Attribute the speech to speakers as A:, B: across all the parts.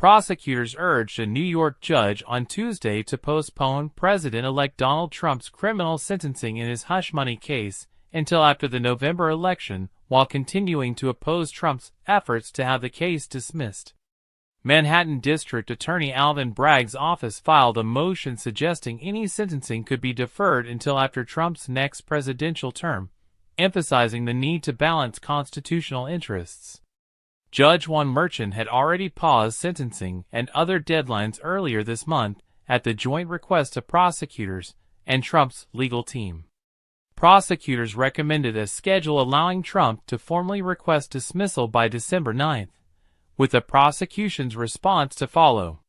A: prosecutors urged a New York judge on Tuesday to postpone President-elect Donald Trump's criminal sentencing in his hush money case until after the November election, while continuing to oppose Trump's efforts to have the case dismissed. Manhattan District Attorney Alvin Bragg's office filed a motion suggesting any sentencing could be deferred until after Trump's next presidential term, emphasizing the need to balance constitutional interests. Judge Juan Merchan had already paused sentencing and other deadlines earlier this month at the joint request of prosecutors and Trump's legal team. Prosecutors recommended a schedule allowing Trump to formally request dismissal by December 9, with the prosecution's response to follow.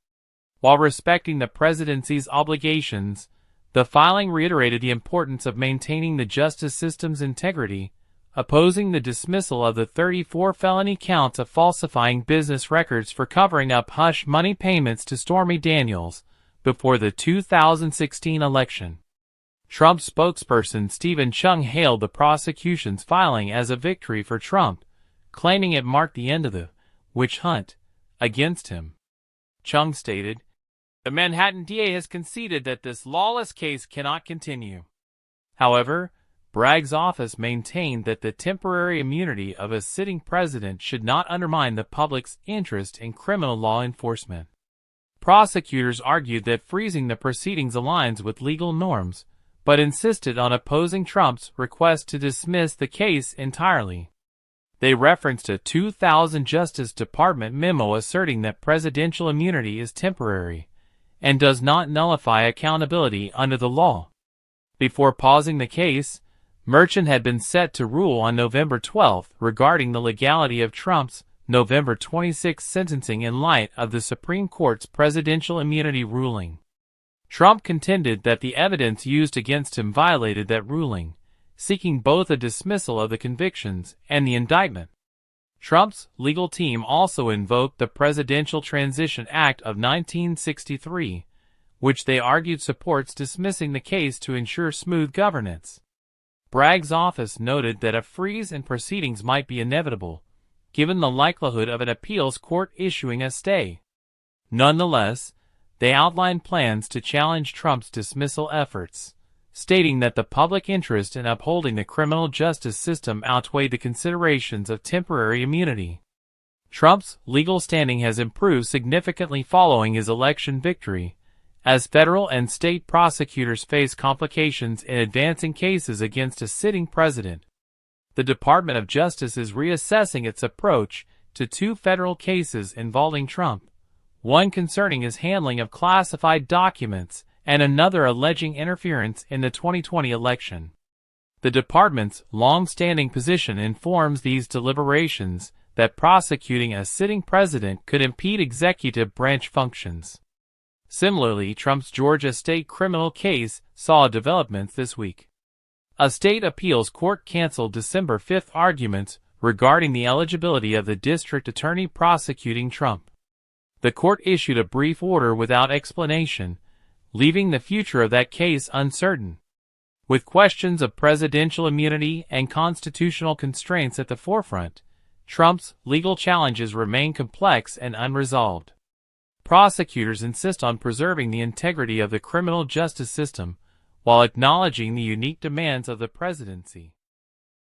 A: While respecting the presidency's obligations, the filing reiterated the importance of maintaining the justice system's integrity, opposing the dismissal of the 34 felony counts of falsifying business records for covering up hush money payments to Stormy Daniels before the 2016 election. Trump spokesperson Stephen Chung hailed the prosecution's filing as a victory for Trump, claiming it marked the end of the witch hunt against him. Chung stated, "The Manhattan DA has conceded that this lawless case cannot continue." However, Bragg's office maintained that the temporary immunity of a sitting president should not undermine the public's interest in criminal law enforcement. Prosecutors argued that freezing the proceedings aligns with legal norms, but insisted on opposing Trump's request to dismiss the case entirely. They referenced a 2000 Justice Department memo asserting that presidential immunity is temporary and does not nullify accountability under the law. Before pausing the case, Merchan had been set to rule on November 12 regarding the legality of Trump's November 26 sentencing in light of the Supreme Court's presidential immunity ruling. Trump contended that the evidence used against him violated that ruling, seeking both a dismissal of the convictions and the indictment. Trump's legal team also invoked the Presidential Transition Act of 1963, which they argued supports dismissing the case to ensure smooth governance. Bragg's office noted that a freeze in proceedings might be inevitable, given the likelihood of an appeals court issuing a stay. Nonetheless, they outlined plans to challenge Trump's dismissal efforts, stating that the public interest in upholding the criminal justice system outweighed the considerations of temporary immunity. Trump's legal standing has improved significantly following his election victory, as federal and state prosecutors face complications in advancing cases against a sitting president. The Department of Justice is reassessing its approach to two federal cases involving Trump, one concerning his handling of classified documents and another alleging interference in the 2020 election. The department's long-standing position informs these deliberations that prosecuting a sitting president could impede executive branch functions. Similarly, Trump's Georgia state criminal case saw developments this week. A state appeals court canceled December 5 arguments regarding the eligibility of the district attorney prosecuting Trump. The court issued a brief order without explanation, leaving the future of that case uncertain. With questions of presidential immunity and constitutional constraints at the forefront, Trump's legal challenges remain complex and unresolved. Prosecutors insist on preserving the integrity of the criminal justice system while acknowledging the unique demands of the presidency.